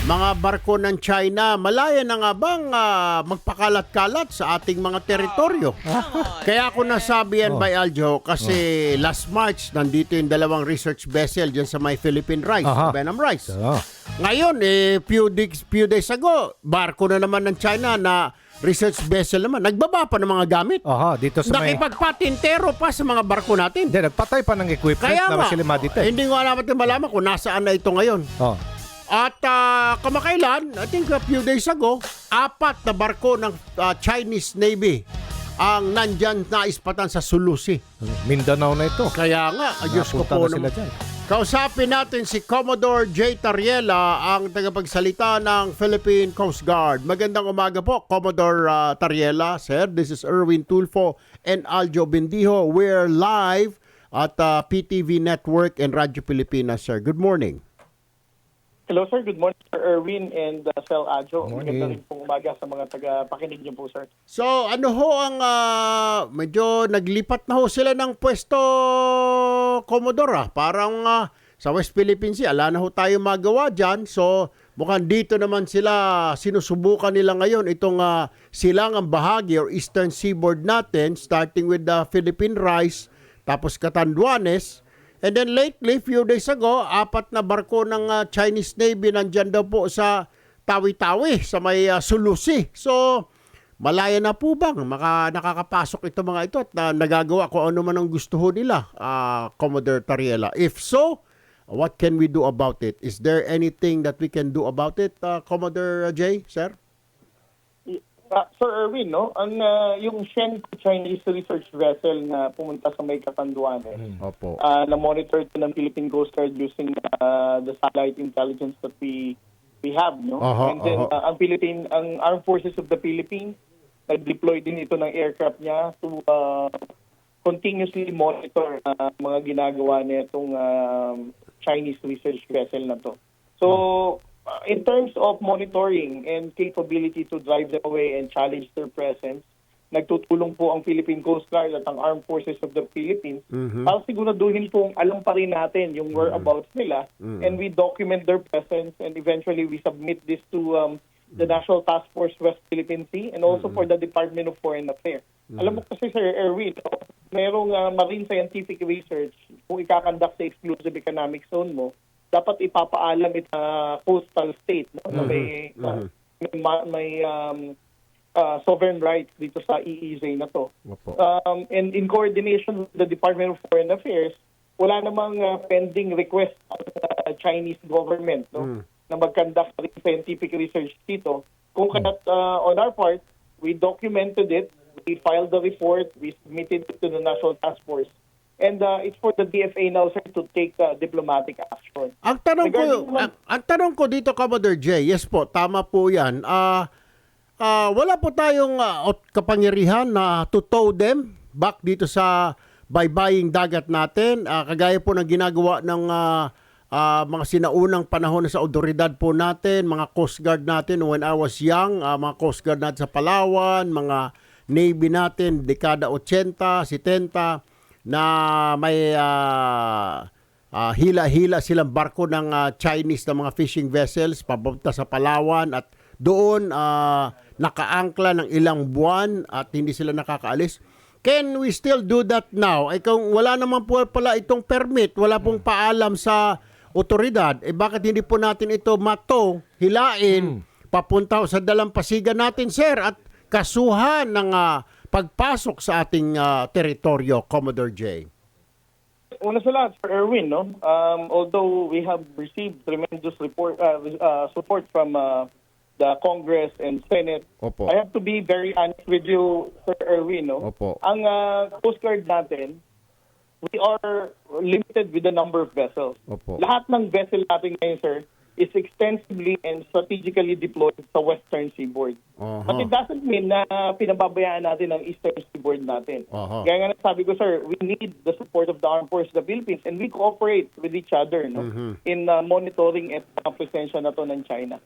mga barko ng China, malaya na nga bang magpakalat-kalat sa ating mga teritoryo? Kaya ako nasabi yan by Aljo kasi last March nandito yung dalawang research vessel dyan sa may Philippine Rice, Benham Rice. Ngayon, few days ago, barko na naman ng China na research vessel naman. Nagbaba pa ng mga gamit. Dito sa may... Nakipagpatintero pa sa mga barko natin. Hindi, nagpatay pa ng equipment Kaya na sila madetect. hindi ko alam natin malaman kung nasaan na ito ngayon. At kamakailan, I think a few days ago, 4 na barko ng Chinese Navy ang nandyan na ispatan sa Sulusi. Mindanao na ito. Kaya nga, ayos ko Napunta po na sila naman. dyan. Kausapin natin si Commodore J. Tariela, ang tagapagsalita ng Philippine Coast Guard. Magandang umaga po, Commodore Tariela. Sir, this is Erwin Tulfo and Aljo Bendijo. We're live at PTV Network and Radyo Pilipinas, sir. Good morning. Hello sir, good morning Sir Erwin and Sel Adjo. Morning. Maganda rin pong umaga sa mga taga-pakinig niyo po sir. So, ano ho ang medyo naglipat na ho sila ng pwesto, Commodore. Parang sa West Philippine Sea, ala na ho tayo magawa dyan. So, mukhang dito naman sila, sinusubukan nila ngayon itong silangang bahagi or eastern seaboard natin, starting with the Philippine Rice, tapos Catanduanes. And then lately, few days ago, 4 na barko ng Chinese Navy nandyan daw po sa Tawi-Tawi, sa may Sulusi. So, malaya na po bang nakakapasok ito mga ito at nagagawa kung ano man ang gusto ho nila, Commodore Tariela? If so, what can we do about it? Is there anything that we can do about it, Commodore J, sir? Sir Erwin, no? Yung Shen Chinese research vessel na pumunta sa may Catanduanes, Opo. na-monitor ito ng Philippine Coast Guard using the satellite intelligence that we have, no? And then ang Armed Forces of the Philippines nag-deploy din ito ng aircraft niya to continuously monitor mga ginagawa nitong Chinese research vessel na to. So, in terms of monitoring and capability to drive them away and challenge their presence, nagtutulong po ang Philippine Coast Guard at ang Armed Forces of the Philippines para siguraduhin pong alam pa rin natin yung whereabouts nila and we document their presence and eventually we submit this to the National Task Force West Philippine Sea and also for the Department of Foreign Affairs. Alam mo kasi Sir Erwin, merong marine scientific research kung ikakandak sa exclusive economic zone mo, dapat ipapaalam ito coastal state na may sovereign rights dito sa EEZ na to. And in coordination with the Department of Foreign Affairs, wala namang pending request sa Chinese government na mag-conduct scientific research dito. Kung kaya't on our part, we documented it, we filed the report, we submitted it to the National Task Force. And it's for the DFA now, sir, to take diplomatic action. Ang tanong ko dito, Commodore J, yes po, tama po yan. Wala po tayong kapangyarihan na to tow them back dito sa baybaying dagat natin. Kagaya po ng ginagawa ng mga sinaunang panahon sa otoridad po natin, mga Coast Guard natin when I was young, mga Coast Guard natin sa Palawan, mga Navy natin, dekada 80, 70, na may hila-hila silang barko ng Chinese na mga fishing vessels papunta sa Palawan at doon nakaangkla ng ilang buwan at hindi sila nakakaalis. Can we still do that now? Kung wala naman po pala itong permit, wala pong paalam sa otoridad, bakit hindi po natin ito hilain, papunta sa dalampasigan natin, sir, at kasuhan ng pagpasok sa ating teritoryo, Commodore J? Una sa lahat, Sir Erwin, no? Although we have received tremendous support from the Congress and Senate, Opo. I have to be very honest with you, Sir Erwin, no? Opo. Ang Coast Guard natin, we are limited with the number of vessels. Opo. Lahat ng vessel natin ngayon, sir, is extensively and strategically deployed sa Western Seaboard. But it doesn't mean na pinababayaan natin ang Eastern Seaboard natin. Kaya nga nasabi ko, sir, we need the support of the Armed Forces of the Philippines and we cooperate with each other in monitoring at presensya na to ng China.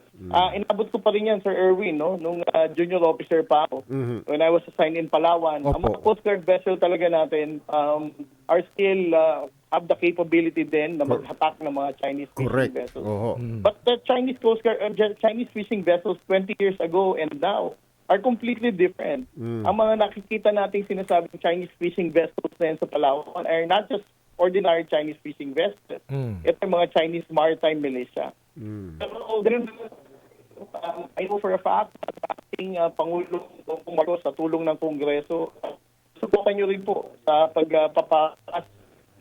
Inabot ko pa rin yan, Sir Erwin, no? Nung junior officer pa ako, when I was assigned in Palawan. Ang mga Coast Guard vessel talaga natin, are still have the capability din na maghatak ng mga Chinese fishing Correct. vessels. Oho. But the Chinese Coast Guard, Chinese fishing vessels 20 years ago and now are completely different. Ang mga nakikita nating sinasabing Chinese fishing vessels na yan sa Palawan are not just ordinary Chinese fishing vessels. Ito yung mga Chinese maritime militia. So, I know for a fact na ating Pangulong Bongbong Marcos sa tulong ng Kongreso, subukan nyo rin po sa pagpapatas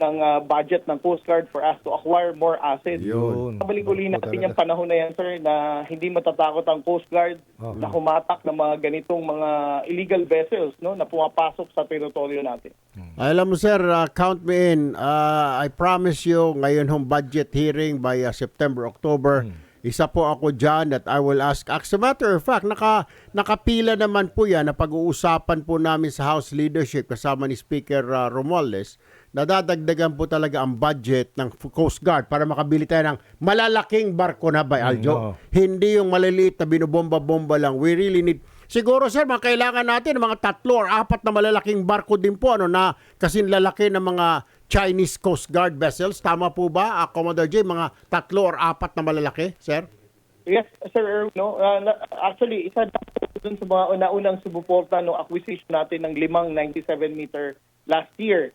ng budget ng Coast Guard for us to acquire more assets. Yun. Pabalik-uli natin yung panahon na yan, sir, na hindi matatakot ang Coast Guard na humatak ng mga ganitong mga illegal vessels no, na pumapasok sa teritoryo natin. Alam mo sir, count me in. I promise you, ngayon hong budget hearing by September, October, isa po ako dyan that I will ask. As a matter of fact, nakapila naman po yan na pag-uusapan po namin sa House Leadership kasama ni Speaker Romualdez, na dadagdagan po talaga ang budget ng Coast Guard para makabili tayo ng malalaking barko na by Aljo. Hindi yung maliliit na binobomba-bomba lang. We really need... Siguro sir, mga kailangan natin ng mga 3 or 4 na malalaking barko din po na kasing lalaki ng mga Chinese Coast Guard vessels. Tama po ba, Commodore J? Mga 3 or 4 na malalaki, sir? Yes, sir. No, actually, isa dun sa mga una-unang sumuporta no acquisition natin ng 5 97-meter last year.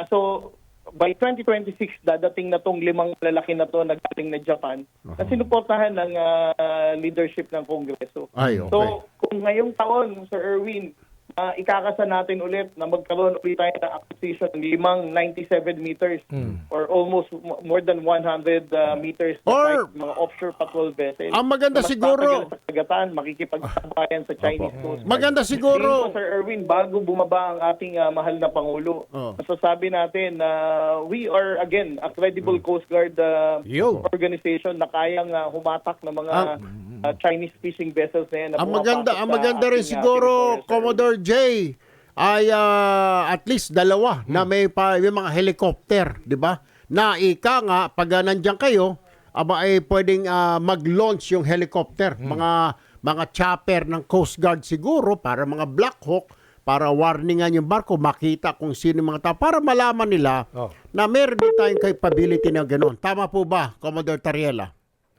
So, by 2026, dadating na tong 5 lalaki na to na galing na Japan na sinuportahan ng leadership ng Kongreso. Ay, okay. So, kung ngayong taon, Sir Erwin, ikakasa natin ulit na magkaroon ulit tayo ng acquisition ng 5 97 meters or almost more than 100 meters Or, mga offshore patrol vessels. ang maganda Na mas siguro- tatagal sa kagatan, makikipagsabayan sa Chinese coast. Maganda siguro... Tingin ko, Sir Erwin, bago bumaba ang ating mahal na Pangulo, masasabi natin na we are, again, a credible Coast Guard organization na kayang humatak ng mga Chinese fishing vessels na yan. Na Ang pumapasok maganda sa rin ating, siguro, territory, Sir. Commodore J, ay at least 2 na may mga helicopter, di ba? Na ika nga, pag nandiyan kayo, ay pwedeng mag-launch yung helicopter. Mga chopper ng Coast Guard siguro, para mga Black Hawk, para warningan yung barko, makita kung sino yung mga tao, para malaman nila na meron din tayong capability na gano'n. Tama po ba, Commodore Tariela?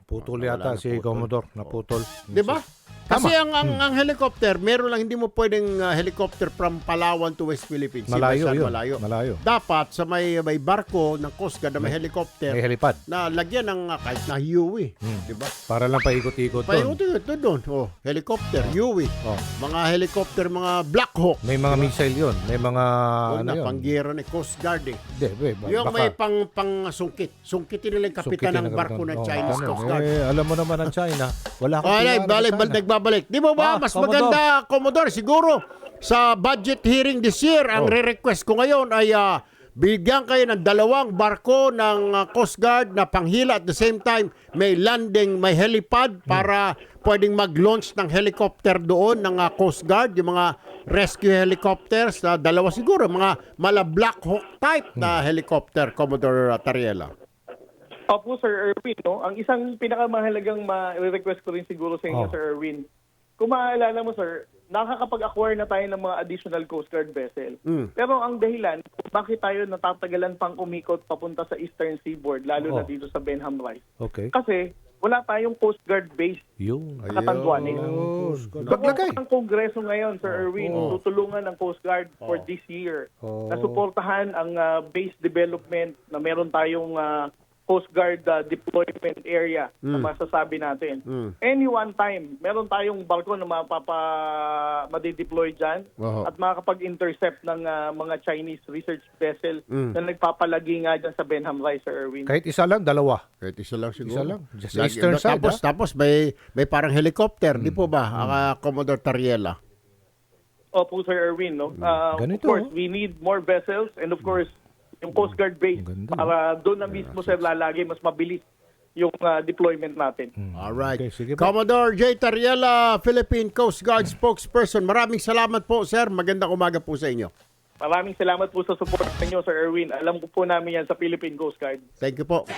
Naputol yata si Commodore. Naputol. Di ba? Kasi ang helicopter, meron lang, hindi mo pwedeng helicopter from Palawan to West Philippines. Malayo Iba-isa, yun. Malayo. Dapat sa may barko ng Coast Guard na may helicopter May helipad. na lagyan ng kahit na Huey. Di ba? Para lang paikot-ikot doon. Paikot doon. Helicopter, Huey. Mga helicopter, mga Black Hawk. May mga missile yun. May mga Ano yun. panggira ni Coast Guard eh. Yung Baka- may pang sungkit. Sungkitin nila yung kapitan Sungkitin ng barko ng Chinese ano, Coast Guard. alam mo naman ang China. Wala akong Nagbabalik. Di ba mas Commodore. maganda, Commodore, siguro sa budget hearing this year, ang re-request ko ngayon ay bigyan kayo ng 2 barko ng Coast Guard na panghila at the same time may landing, may helipad para pwedeng mag-launch ng helicopter doon ng Coast Guard, yung mga rescue helicopters, 2 siguro, mga Black Hawk type na helicopter, Commodore Tariela. Opo, Sir Erwin, no? Ang isang pinakamahalagang ma-request ko rin siguro sa inyo, Sir Erwin, kung maaalala mo, sir, nakakapag-acquire na tayo ng mga additional Coast Guard vessel. Pero ang dahilan, bakit tayo natatagalan pang umikot papunta sa Eastern Seaboard, lalo na dito sa Benham Rice? Okay. Kasi wala tayong Coast Guard base Yung. sa Catanduanes. Maglagay. Ang Kongreso ngayon, Sir Erwin, tutulungan ng Coast Guard for this year na suportahan ang base development na meron tayong Coast Guard deployment area na masasabi natin. Any one time, meron tayong barko na madideploy dyan at makakapag-intercept ng mga Chinese research vessel na nagpapalagi nga dyan sa Benham Rice, Sir Erwin. Kahit isa lang, 2. Kahit isa lang siguro. Isa lang. Just eastern side, Tapos may parang helicopter, di po ba, Commodore Tariela? Opo, Sir Erwin. No? Ganito, Of course, we need more vessels and of course, yung Coast Guard base para doon na mismo sir lalagi mas mabilis yung deployment natin. Alright. Okay, sige po. Commodore J. Tariela, Philippine Coast Guard spokesperson. Maraming salamat po, sir. Magandang umaga po sa inyo. Maraming salamat po sa support ninyo, Sir Erwin. Alam ko po namin yan sa Philippine Coast Guard. Thank you po.